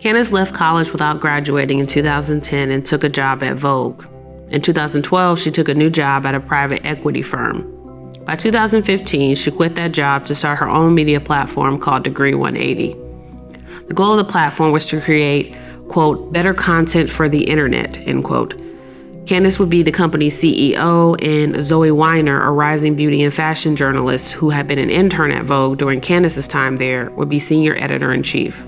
Candace left college without graduating in 2010 and took a job at Vogue. In 2012, she took a new job at a private equity firm. By 2015, she quit that job to start her own media platform called Degree 180. The goal of the platform was to create, quote, better content for the internet, end quote. Candace would be the company's CEO, and Zoe Weiner, a rising beauty and fashion journalist who had been an intern at Vogue during Candace's time there, would be senior editor-in-chief.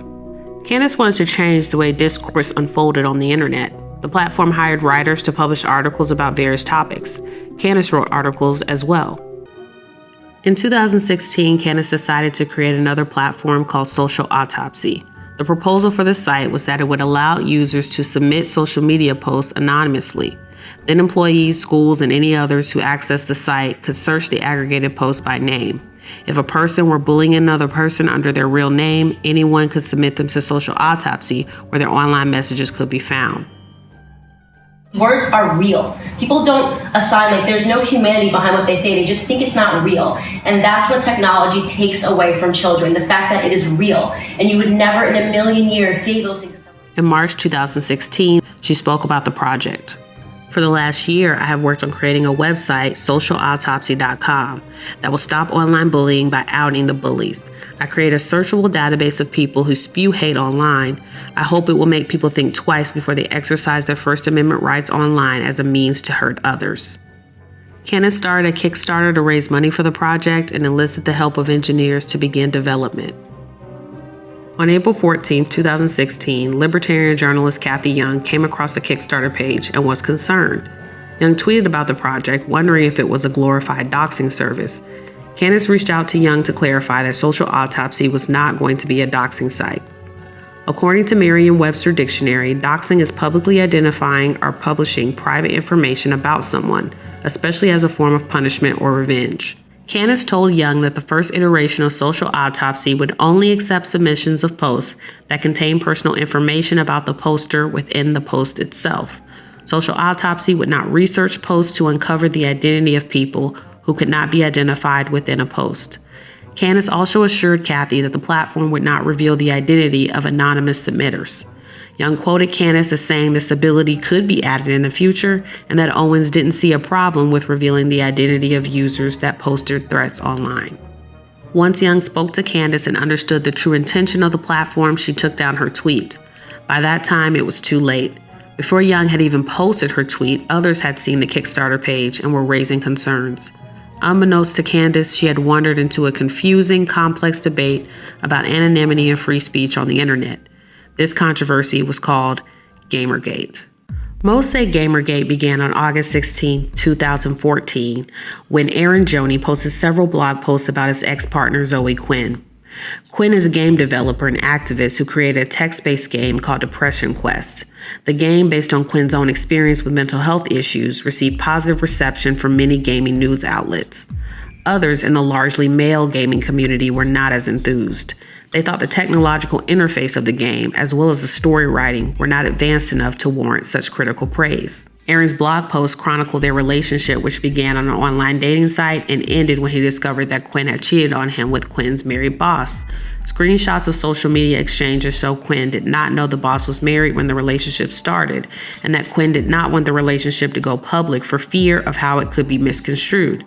Candace wanted to change the way discourse unfolded on the internet. The platform hired writers to publish articles about various topics. Candace wrote articles as well. In 2016, Candace decided to create another platform called Social Autopsy. The proposal for the site was that it would allow users to submit social media posts anonymously. Then employees, schools, and any others who access the site could search the aggregated post by name. If a person were bullying another person under their real name, anyone could submit them to Social Autopsy, where their online messages could be found. Words are real. People don't assign, there's no humanity behind what they say. They just think it's not real. And that's what technology takes away from children, the fact that it is real. And you would never in a million years say those things to someone. In March 2016, she spoke about the project. For the last year, I have worked on creating a website, socialautopsy.com, that will stop online bullying by outing the bullies. I create a searchable database of people who spew hate online. I hope it will make people think twice before they exercise their First Amendment rights online as a means to hurt others. Candace started a Kickstarter to raise money for the project and enlisted the help of engineers to begin development. On April 14, 2016, libertarian journalist Kathy Young came across the Kickstarter page and was concerned. Young tweeted about the project, wondering if it was a glorified doxing service. Candace reached out to Young to clarify that Social Autopsy was not going to be a doxing site. According to Merriam-Webster Dictionary, doxing is publicly identifying or publishing private information about someone, especially as a form of punishment or revenge. Candace told Young that the first iteration of Social Autopsy would only accept submissions of posts that contain personal information about the poster within the post itself. Social Autopsy would not research posts to uncover the identity of people who could not be identified within a post. Candace also assured Kathy that the platform would not reveal the identity of anonymous submitters. Young quoted Candace as saying this ability could be added in the future and that Owens didn't see a problem with revealing the identity of users that posted threats online. Once Young spoke to Candace and understood the true intention of the platform, she took down her tweet. By that time, it was too late. Before Young had even posted her tweet, others had seen the Kickstarter page and were raising concerns. Unbeknownst to Candace, she had wandered into a confusing, complex debate about anonymity and free speech on the internet. This controversy was called Gamergate. Most say Gamergate began on August 16, 2014, when Aaron Joney posted several blog posts about his ex-partner Zoe Quinn. Quinn is a game developer and activist who created a text-based game called Depression Quest. The game, based on Quinn's own experience with mental health issues, received positive reception from many gaming news outlets. Others in the largely male gaming community were not as enthused. They thought the technological interface of the game, as well as the story writing, were not advanced enough to warrant such critical praise. Aaron's blog post chronicled their relationship, which began on an online dating site and ended when he discovered that Quinn had cheated on him with Quinn's married boss. Screenshots of social media exchanges show Quinn did not know the boss was married when the relationship started, and that Quinn did not want the relationship to go public for fear of how it could be misconstrued.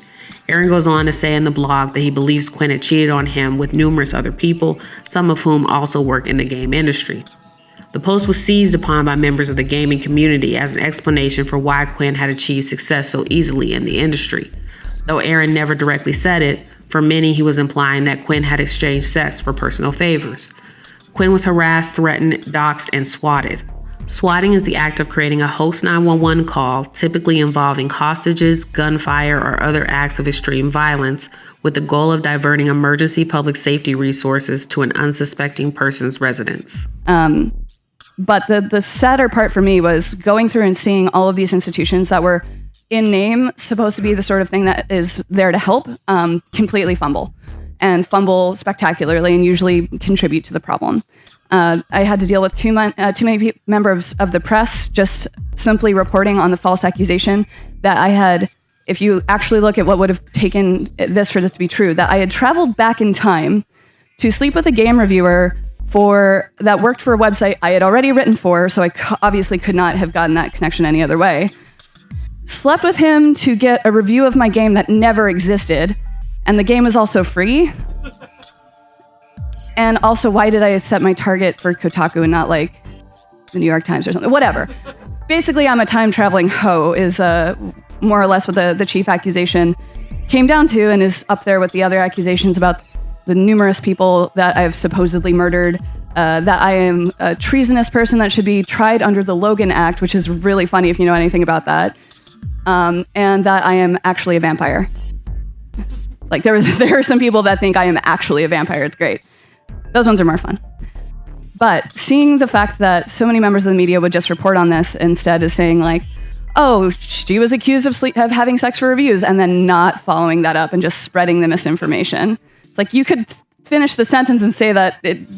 Aaron goes on to say in the blog that he believes Quinn had cheated on him with numerous other people, some of whom also work in the game industry. The post was seized upon by members of the gaming community as an explanation for why Quinn had achieved success so easily in the industry. Though Aaron never directly said it, for many he was implying that Quinn had exchanged sex for personal favors. Quinn was harassed, threatened, doxed, and swatted. Swatting is the act of creating a host 911 call, typically involving hostages, gunfire, or other acts of extreme violence, with the goal of diverting emergency public safety resources to an unsuspecting person's residence. But the sadder part for me was going through and seeing all of these institutions that were in name supposed to be the sort of thing that is there to help, completely fumble spectacularly and usually contribute to the problem. I had to deal with too many members of the press just simply reporting on the false accusation that I had, if you actually look at what would have taken this for this to be true, that I had traveled back in time to sleep with a game reviewer that worked for a website I had already written for, so I obviously could not have gotten that connection any other way. Slept with him to get a review of my game that never existed, and the game was also free. And also, why did I set my target for Kotaku and not like the New York Times or something? Whatever. Basically, I'm a time-traveling hoe is more or less what the chief accusation came down to, and is up there with the other accusations about the numerous people that I've supposedly murdered, that I am a treasonous person that should be tried under the Logan Act, which is really funny if you know anything about that, and that I am actually a vampire. Like, there are some people that think I am actually a vampire. It's great. Those ones are more fun. But seeing the fact that so many members of the media would just report on this instead of saying like, oh, she was accused of having sex for reviews, and then not following that up and just spreading the misinformation. It's like, you could finish the sentence and say that it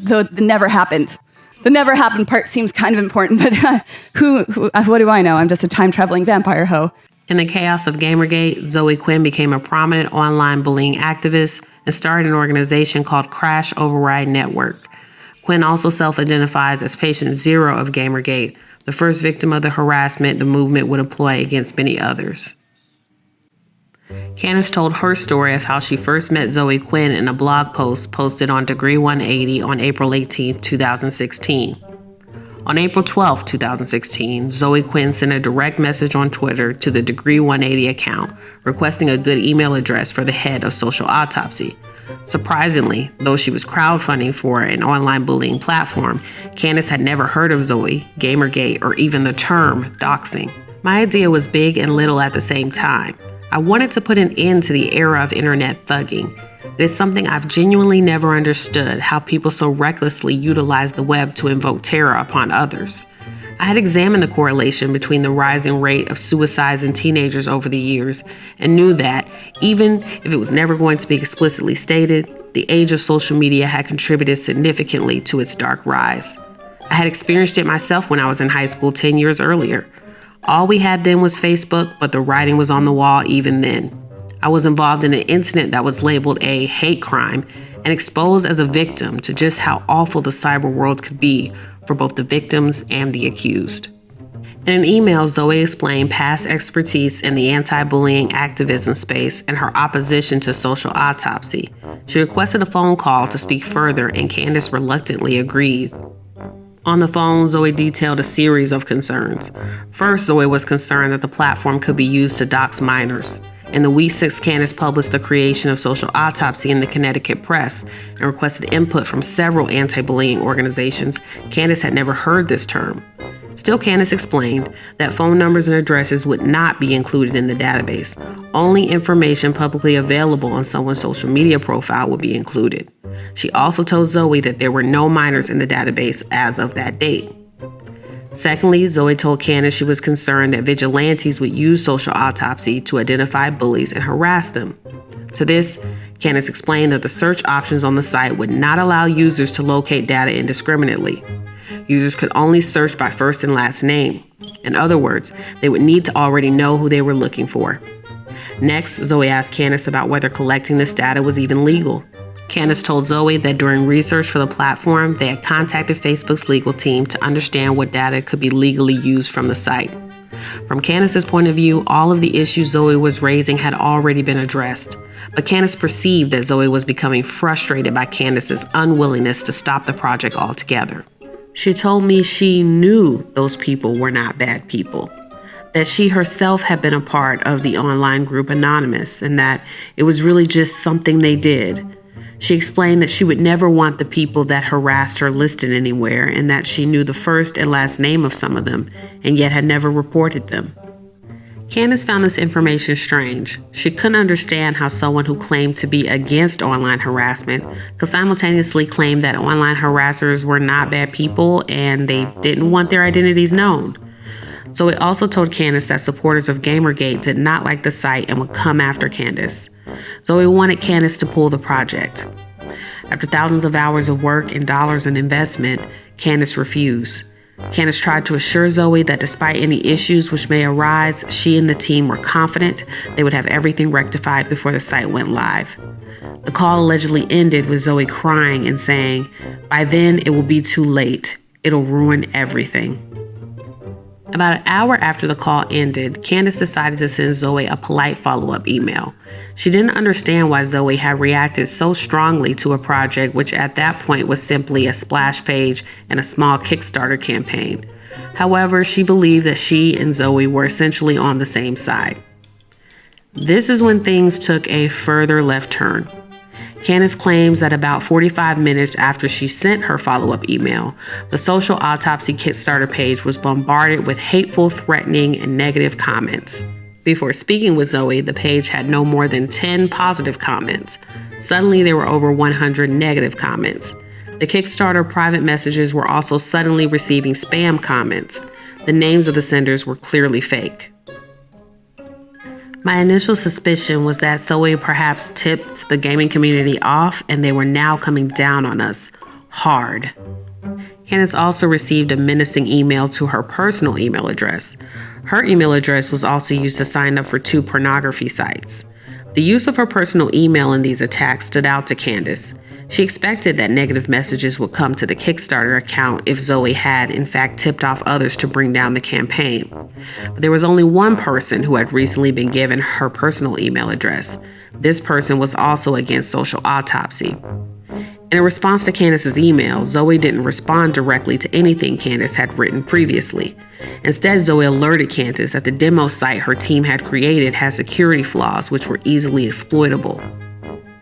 never happened. The never happened part seems kind of important, but what do I know? I'm just a time-traveling vampire hoe. In the chaos of Gamergate, Zoe Quinn became a prominent online bullying activist and started an organization called Crash Override Network. Quinn also self-identifies as patient zero of Gamergate, the first victim of the harassment the movement would employ against many others. Candace told her story of how she first met Zoe Quinn in a blog post posted on Degree 180 on April 18, 2016. On April 12, 2016, Zoe Quinn sent a direct message on Twitter to the Degree 180 account requesting a good email address for the head of Social Autopsy. Surprisingly, though she was crowdfunding for an online bullying platform, Candace had never heard of Zoe, Gamergate, or even the term doxing. My idea was big and little at the same time. I wanted to put an end to the era of internet thugging. It is something I've genuinely never understood, how people so recklessly utilize the web to invoke terror upon others. I had examined the correlation between the rising rate of suicides in teenagers over the years and knew that, even if it was never going to be explicitly stated, the age of social media had contributed significantly to its dark rise. I had experienced it myself when I was in high school 10 years earlier. All we had then was Facebook, but the writing was on the wall even then. I was involved in an incident that was labeled a hate crime and exposed as a victim to just how awful the cyber world could be for both the victims and the accused. In an email, Zoe explained past expertise in the anti-bullying activism space and her opposition to social autopsy. She requested a phone call to speak further, and Candace reluctantly agreed. On the phone, Zoe detailed a series of concerns. First, Zoe was concerned that the platform could be used to dox minors. In the week 6, Candace published the creation of Social Autopsy in the Connecticut Press and requested input from several anti-bullying organizations. Candace had never heard this term. Still, Candace explained that phone numbers and addresses would not be included in the database. Only information publicly available on someone's social media profile would be included. She also told Zoe that there were no minors in the database as of that date. Secondly, Zoe told Candace she was concerned that vigilantes would use Social Autopsy to identify bullies and harass them. To this, Candace explained that the search options on the site would not allow users to locate data indiscriminately. Users could only search by first and last name. In other words, they would need to already know who they were looking for. Next, Zoe asked Candace about whether collecting this data was even legal. Candace told Zoe that during research for the platform, they had contacted Facebook's legal team to understand what data could be legally used from the site. From Candace's point of view, all of the issues Zoe was raising had already been addressed. But Candace perceived that Zoe was becoming frustrated by Candace's unwillingness to stop the project altogether. She told me she knew those people were not bad people, that she herself had been a part of the online group Anonymous, and that it was really just something they did. She explained that she would never want the people that harassed her listed anywhere, and that she knew the first and last name of some of them, and yet had never reported them. Candace found this information strange. She couldn't understand how someone who claimed to be against online harassment could simultaneously claim that online harassers were not bad people and they didn't want their identities known. Zoe also told Candace that supporters of Gamergate did not like the site and would come after Candace. Zoe wanted Candace to pull the project. After thousands of hours of work and dollars in investment, Candace refused. Candace tried to assure Zoe that despite any issues which may arise, she and the team were confident they would have everything rectified before the site went live. The call allegedly ended with Zoe crying and saying, "By then, it will be too late. It'll ruin everything." About an hour after the call ended, Candace decided to send Zoe a polite follow-up email. She didn't understand why Zoe had reacted so strongly to a project which at that point was simply a splash page and a small Kickstarter campaign. However, she believed that she and Zoe were essentially on the same side. This is when things took a further left turn. Candace claims that about 45 minutes after she sent her follow-up email, the Social Autopsy Kickstarter page was bombarded with hateful, threatening, and negative comments. Before speaking with Zoe, the page had no more than 10 positive comments. Suddenly, there were over 100 negative comments. The Kickstarter private messages were also suddenly receiving spam comments. The names of the senders were clearly fake. My initial suspicion was that Zoe perhaps tipped the gaming community off and they were now coming down on us hard. Candace also received a menacing email to her personal email address. Her email address was also used to sign up for 2 pornography sites. The use of her personal email in these attacks stood out to Candace. She expected that negative messages would come to the Kickstarter account if Zoe had, in fact, tipped off others to bring down the campaign. But there was only one person who had recently been given her personal email address. This person was also against Social Autopsy. In a response to Candace's email, Zoe didn't respond directly to anything Candace had written previously. Instead, Zoe alerted Candace that the demo site her team had created had security flaws which were easily exploitable.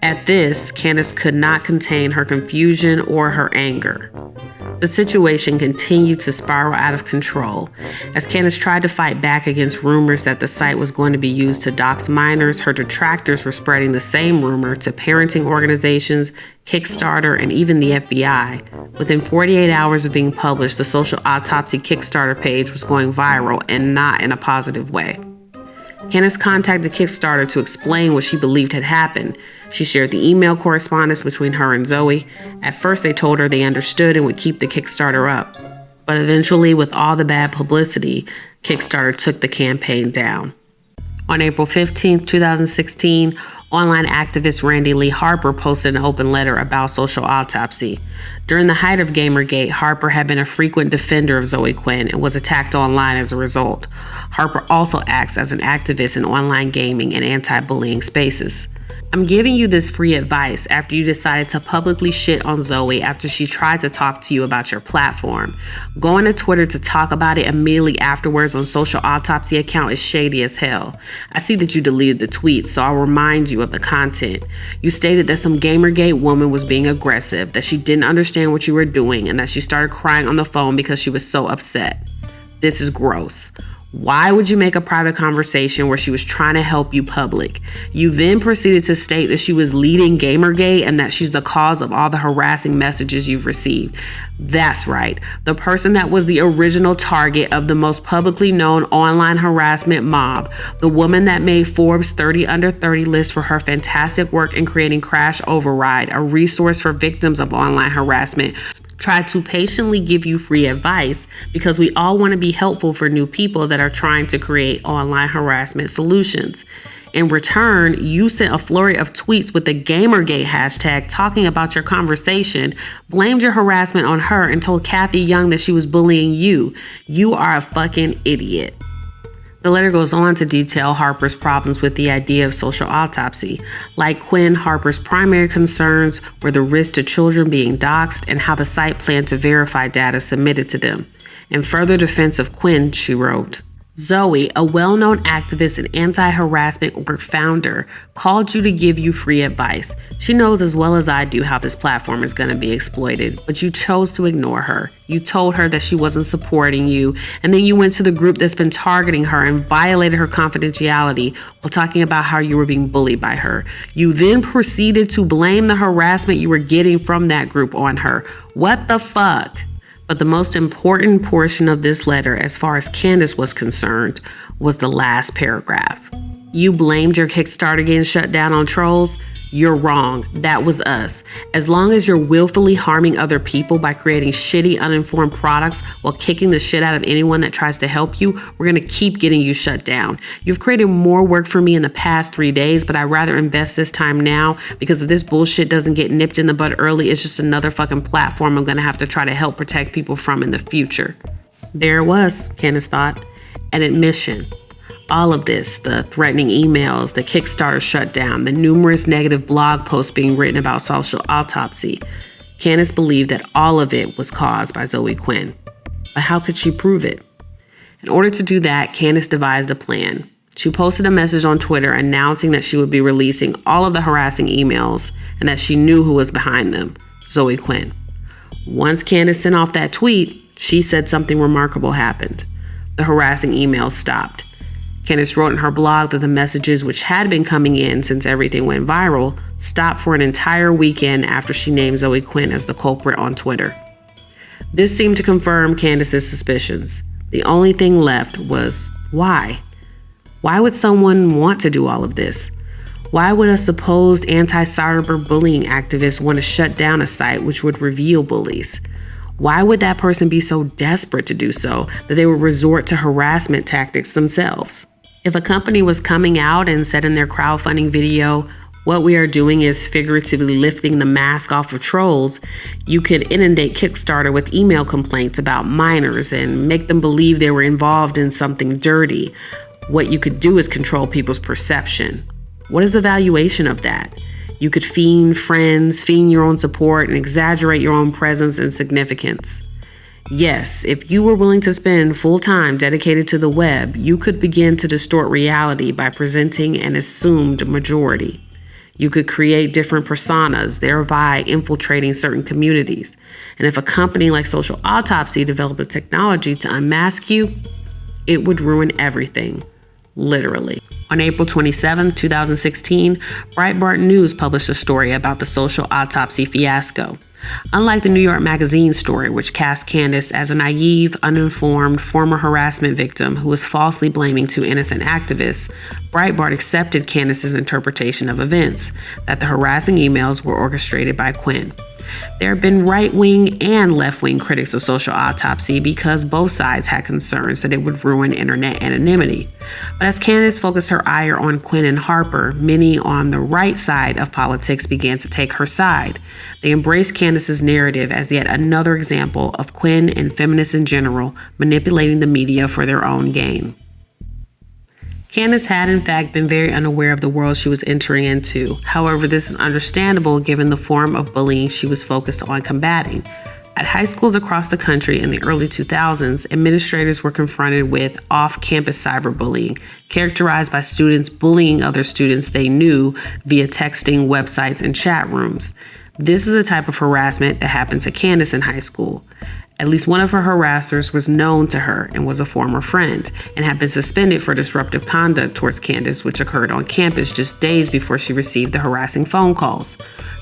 At this, Candace could not contain her confusion or her anger. The situation continued to spiral out of control. As Candace tried to fight back against rumors that the site was going to be used to dox minors, her detractors were spreading the same rumor to parenting organizations, Kickstarter, and even the FBI. Within 48 hours of being published, the Social Autopsy Kickstarter page was going viral, and not in a positive way. Candace contacted Kickstarter to explain what she believed had happened. She shared the email correspondence between her and Zoe. At first, they told her they understood and would keep the Kickstarter up. But eventually, with all the bad publicity, Kickstarter took the campaign down. On April 15, 2016, online activist Randy Lee Harper posted an open letter about Social Autopsy. During the height of Gamergate, Harper had been a frequent defender of Zoe Quinn and was attacked online as a result. Harper also acts as an activist in online gaming and anti-bullying spaces. I'm giving you this free advice after you decided to publicly shit on Zoe after she tried to talk to you about your platform. Going to Twitter to talk about it immediately afterwards on Social Autopsy account is shady as hell. I see that you deleted the tweet, so I'll remind you of the content. You stated that some Gamergate woman was being aggressive, that she didn't understand what you were doing, and that she started crying on the phone because she was so upset. This is gross. Why would you make a private conversation where she was trying to help you public? You then proceeded to state that she was leading Gamergate and that she's the cause of all the harassing messages you've received. That's right. The person that was the original target of the most publicly known online harassment mob. The woman that made Forbes 30 Under 30 list for her fantastic work in creating Crash Override, a resource for victims of online harassment. Try to patiently give you free advice because we all want to be helpful for new people that are trying to create online harassment solutions. In return, you sent a flurry of tweets with the Gamergate hashtag talking about your conversation, blamed your harassment on her, and told Kathy Young that she was bullying you. You are a fucking idiot. The letter goes on to detail Harper's problems with the idea of social autopsy. Like Quinn, Harper's primary concerns were the risk to children being doxxed and how the site planned to verify data submitted to them. In further defense of Quinn, she wrote, Zoe, a well-known activist and anti-harassment work founder, called you to give you free advice. She knows as well as I do how this platform is going to be exploited, but you chose to ignore her. You told her that she wasn't supporting you, and then you went to the group that's been targeting her and violated her confidentiality while talking about how you were being bullied by her. You then proceeded to blame the harassment you were getting from that group on her. What the fuck? But the most important portion of this letter, as far as Candace was concerned, was the last paragraph. You blamed your Kickstarter getting shut down on trolls. You're wrong. That was us. As long as you're willfully harming other people by creating shitty, uninformed products while kicking the shit out of anyone that tries to help you, we're going to keep getting you shut down. You've created more work for me in the past 3 days, but I'd rather invest this time now, because if this bullshit doesn't get nipped in the bud early, it's just another fucking platform I'm going to have to try to help protect people from in the future. There it was, Candace thought. An admission. All of this, the threatening emails, the Kickstarter shutdown, the numerous negative blog posts being written about social autopsy. Candace believed that all of it was caused by Zoe Quinn. But how could she prove it? In order to do that, Candace devised a plan. She posted a message on Twitter announcing that she would be releasing all of the harassing emails and that she knew who was behind them, Zoe Quinn. Once Candace sent off that tweet, she said something remarkable happened. The harassing emails stopped. Candace wrote in her blog that the messages, which had been coming in since everything went viral, stopped for an entire weekend after she named Zoe Quinn as the culprit on Twitter. This seemed to confirm Candace's suspicions. The only thing left was why? Why would someone want to do all of this? Why would a supposed anti-cyberbullying activist want to shut down a site which would reveal bullies? Why would that person be so desperate to do so that they would resort to harassment tactics themselves? If a company was coming out and said in their crowdfunding video, what we are doing is figuratively lifting the mask off of trolls, you could inundate Kickstarter with email complaints about minors and make them believe they were involved in something dirty. What you could do is control people's perception. What is the valuation of that? You could fiend friends, fiend your own support, and exaggerate your own presence and significance. Yes, if you were willing to spend full time dedicated to the web, you could begin to distort reality by presenting an assumed majority. You could create different personas, thereby infiltrating certain communities. And if a company like Social Autopsy developed a technology to unmask you, it would ruin everything, literally. On April 27, 2016, Breitbart News published a story about the Social Autopsy fiasco. Unlike the New York Magazine story, which cast Candace as a naive, uninformed former harassment victim who was falsely blaming two innocent activists, Breitbart accepted Candace's interpretation of events, that the harassing emails were orchestrated by Quinn. There have been right-wing and left-wing critics of Social Autopsy because both sides had concerns that it would ruin internet anonymity. But as Candace focused her ire on Quinn and Harper, many on the right side of politics began to take her side. They embraced Candace's narrative as yet another example of Quinn and feminists in general manipulating the media for their own gain. Candace had, in fact, been very unaware of the world she was entering into. However, this is understandable given the form of bullying she was focused on combating. At high schools across the country in the early 2000s, administrators were confronted with off-campus cyberbullying, characterized by students bullying other students they knew via texting, websites, and chat rooms. This is a type of harassment that happened to Candace in high school. At least one of her harassers was known to her and was a former friend, and had been suspended for disruptive conduct towards Candace, which occurred on campus just days before she received the harassing phone calls.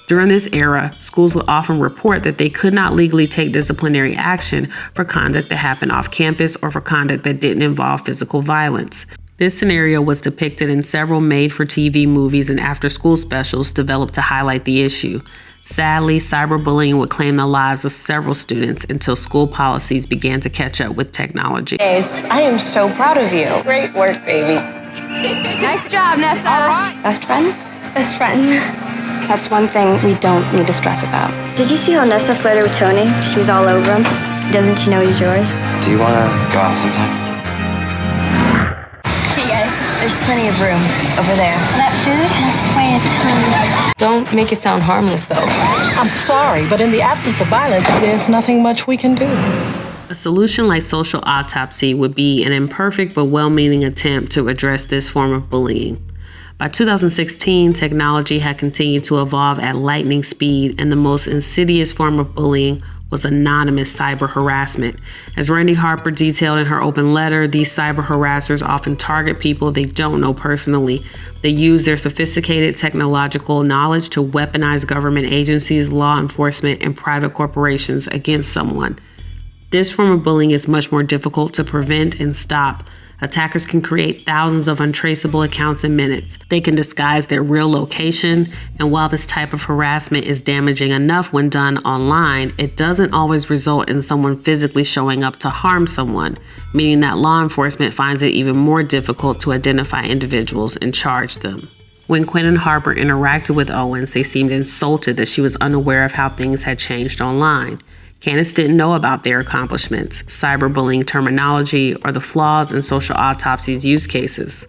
During this era, schools would often report that they could not legally take disciplinary action for conduct that happened off campus or for conduct that didn't involve physical violence. This scenario was depicted in several made-for-TV movies and after-school specials developed to highlight the issue. Sadly, cyberbullying would claim the lives of several students until school policies began to catch up with technology. I am so proud of you. Great work, baby. Nice job, Nessa. All right. Best friends? Best friends. That's one thing we don't need to stress about. Did you see how Nessa flirted with Tony? She was all over him. Doesn't she know he's yours? Do you want to go out sometime? Hey guys, there's plenty of room over there. That food has to weigh a ton. Don't make it sound harmless, though. I'm sorry, but in the absence of violence, there's nothing much we can do. A solution like Social Autopsy would be an imperfect but well-meaning attempt to address this form of bullying. By 2016, technology had continued to evolve at lightning speed, and the most insidious form of bullying was anonymous cyber harassment. As Randy Harper detailed in her open letter, these cyber harassers often target people they don't know personally. They use their sophisticated technological knowledge to weaponize government agencies, law enforcement, and private corporations against someone. This form of bullying is much more difficult to prevent and stop Attackers can create thousands of untraceable accounts in minutes. They can disguise their real location, and while this type of harassment is damaging enough when done online, it doesn't always result in someone physically showing up to harm someone, meaning that law enforcement finds it even more difficult to identify individuals and charge them. When Quinn and Harper interacted with Owens, they seemed insulted that she was unaware of how things had changed online. Candace didn't know about their accomplishments, cyberbullying terminology, or the flaws in Social Autopsy's use cases.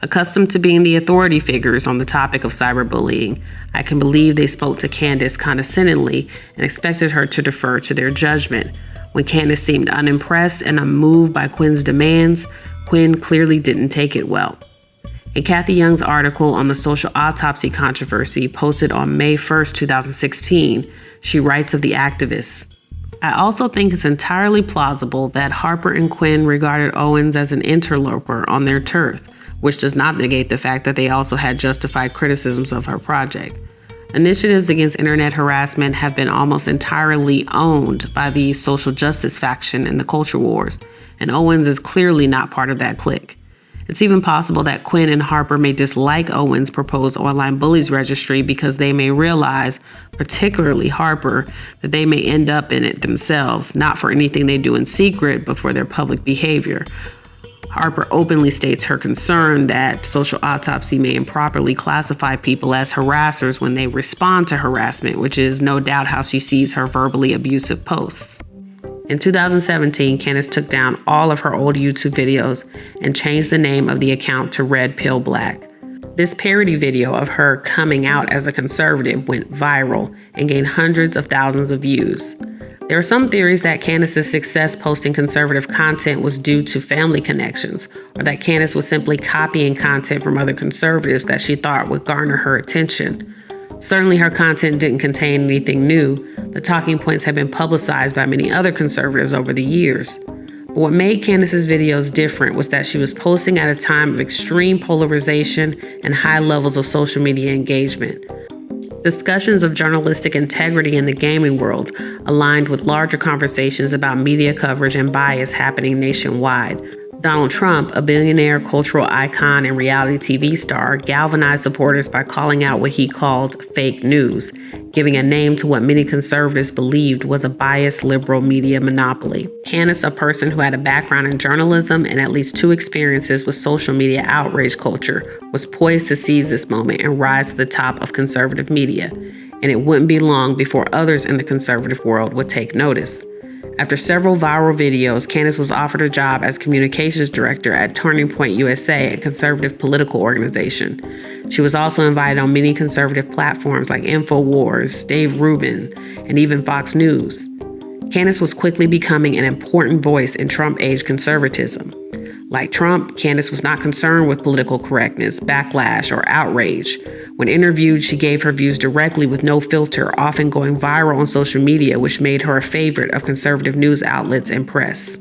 Accustomed to being the authority figures on the topic of cyberbullying, I can believe they spoke to Candace condescendingly and expected her to defer to their judgment. When Candace seemed unimpressed and unmoved by Quinn's demands, Quinn clearly didn't take it well. In Kathy Young's article on the Social Autopsy controversy posted on May 1st, 2016, she writes of the activists. I also think it's entirely plausible that Harper and Quinn regarded Owens as an interloper on their turf, which does not negate the fact that they also had justified criticisms of her project. Initiatives against internet harassment have been almost entirely owned by the social justice faction in the culture wars, and Owens is clearly not part of that clique. It's even possible that Quinn and Harper may dislike Owens' proposed online bullies registry because they may realize, particularly Harper, that they may end up in it themselves, not for anything they do in secret, but for their public behavior. Harper openly states her concern that Social Autopsy may improperly classify people as harassers when they respond to harassment, which is no doubt how she sees her verbally abusive posts. In 2017, Candace took down all of her old YouTube videos and changed the name of the account to Red Pill Black. This parody video of her coming out as a conservative went viral and gained hundreds of thousands of views. There are some theories that Candace's success posting conservative content was due to family connections, or that Candace was simply copying content from other conservatives that she thought would garner her attention. Certainly her content didn't contain anything new. The talking points have been publicized by many other conservatives over the years. But what made Candace's videos different was that she was posting at a time of extreme polarization and high levels of social media engagement. Discussions of journalistic integrity in the gaming world aligned with larger conversations about media coverage and bias happening nationwide. Donald Trump, a billionaire cultural icon and reality TV star, galvanized supporters by calling out what he called fake news, giving a name to what many conservatives believed was a biased liberal media monopoly. Candace, a person who had a background in journalism and at least 2 experiences with social media outrage culture, was poised to seize this moment and rise to the top of conservative media. And it wouldn't be long before others in the conservative world would take notice. After several viral videos, Candace was offered a job as communications director at Turning Point USA, a conservative political organization. She was also invited on many conservative platforms like InfoWars, Dave Rubin, and even Fox News. Candace was quickly becoming an important voice in Trump-age conservatism. Like Trump, Candace was not concerned with political correctness, backlash, or outrage. When interviewed, she gave her views directly with no filter, often going viral on social media, which made her a favorite of conservative news outlets and press.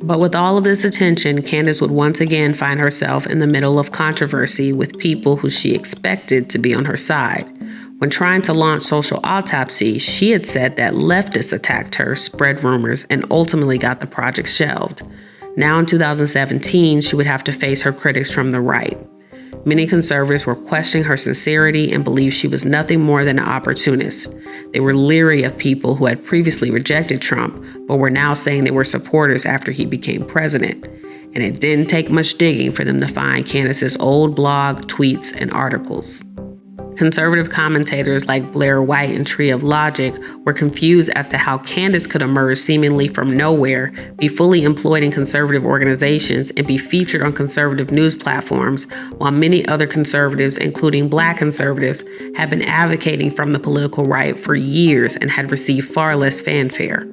But with all of this attention, Candace would once again find herself in the middle of controversy with people who she expected to be on her side. When trying to launch Social Autopsy, she had said that leftists attacked her, spread rumors, and ultimately got the project shelved. Now in 2017, she would have to face her critics from the right. Many conservatives were questioning her sincerity and believed she was nothing more than an opportunist. They were leery of people who had previously rejected Trump, but were now saying they were supporters after he became president. And it didn't take much digging for them to find Candace's old blog, tweets, and articles. Conservative commentators like Blair White and Tree of Logic were confused as to how Candace could emerge seemingly from nowhere, be fully employed in conservative organizations, and be featured on conservative news platforms, while many other conservatives, including Black conservatives, had been advocating from the political right for years and had received far less fanfare.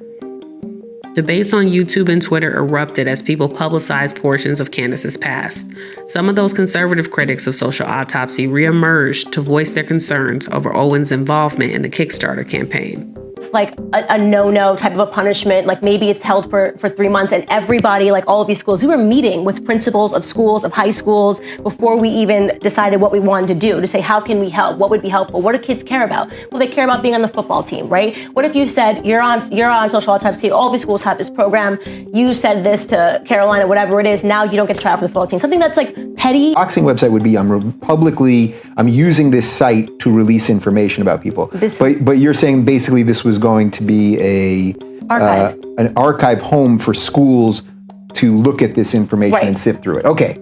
Debates on YouTube and Twitter erupted as people publicized portions of Candace's past. Some of those conservative critics of Social Autopsy reemerged to voice their concerns over Owens' involvement in the Kickstarter campaign. like a no-no type of a punishment, like maybe it's held for 3 months, and everybody, like all of these schools, we were meeting with principals of schools, of high schools, before we even decided what we wanted to do, to say, how can we help? What would be helpful? What do kids care about? Well, they care about being on the football team, right? What if you said, you're on social autopsy, all these schools have this program, you said this to Carolina, whatever it is, now you don't get to try out for the football team. Something that's like petty. Doxing website would be, I'm using this site to release information about people. But you're saying basically this was going to be an archive home for schools to look at this information and sift through it. Okay.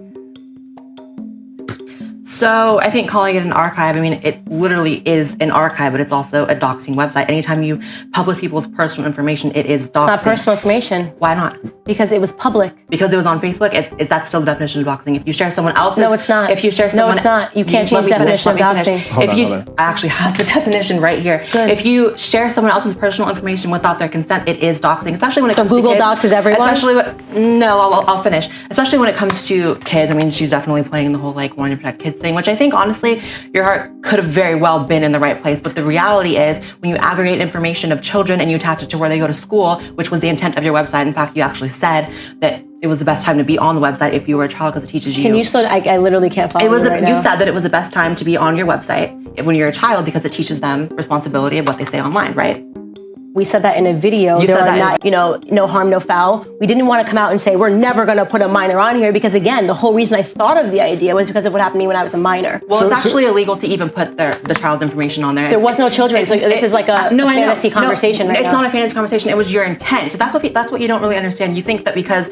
So I think calling it an archive, I mean, it literally is an archive, but it's also a doxing website. Anytime you publish people's personal information, it is doxing. It's not personal information. Why not? Because it was public. Because it was on Facebook, that's still the definition of doxing. If you share someone else's... No, it's not. If you share someone... No, it's not. You can't change the definition of doxing. Hold on. I actually have the definition right here. Good. If you share someone else's personal information without their consent, it is doxing, especially when it comes Google to kids. doxes everyone? I'll finish. Especially when it comes to kids. I mean, she's definitely playing the whole like wanting to protect kids thing, which I think honestly, your heart could have very well been in the right place. But the reality is, when you aggregate information of children and you attach it to where they go to school, which was the intent of your website. In fact, you actually said that it was the best time to be on the website if you were a child because it teaches you. Can you slow down? I literally can't follow you right now. You said that it was the best time to be on your website when you're a child because it teaches them responsibility of what they say online, right? We said that in a video. There are not, no harm, no foul. We didn't want to come out and say we're never going to put a minor on here because, again, the whole reason I thought of the idea was because of what happened to me when I was a minor. Well, it's actually illegal to even put the child's information on there. There was no children, so this is like a fantasy conversation right now. It's not a fantasy conversation. It was your intent. So that's what you don't really understand. You think that because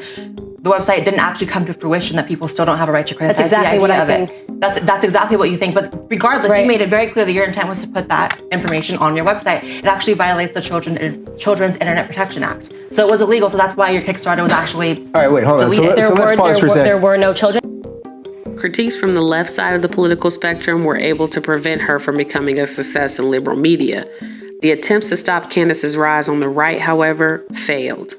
the website didn't actually come to fruition that people still don't have a right to criticize the idea of it. That's exactly what you think. But regardless, you made it very clear that your intent was to put that information on your website. It actually violates the Children's Internet Protection Act. So it was illegal. So that's why your Kickstarter was actually All right, wait, hold on. So let's pause for a second. There were no children. Critiques from the left side of the political spectrum were able to prevent her from becoming a success in liberal media. The attempts to stop Candace's rise on the right, however, failed.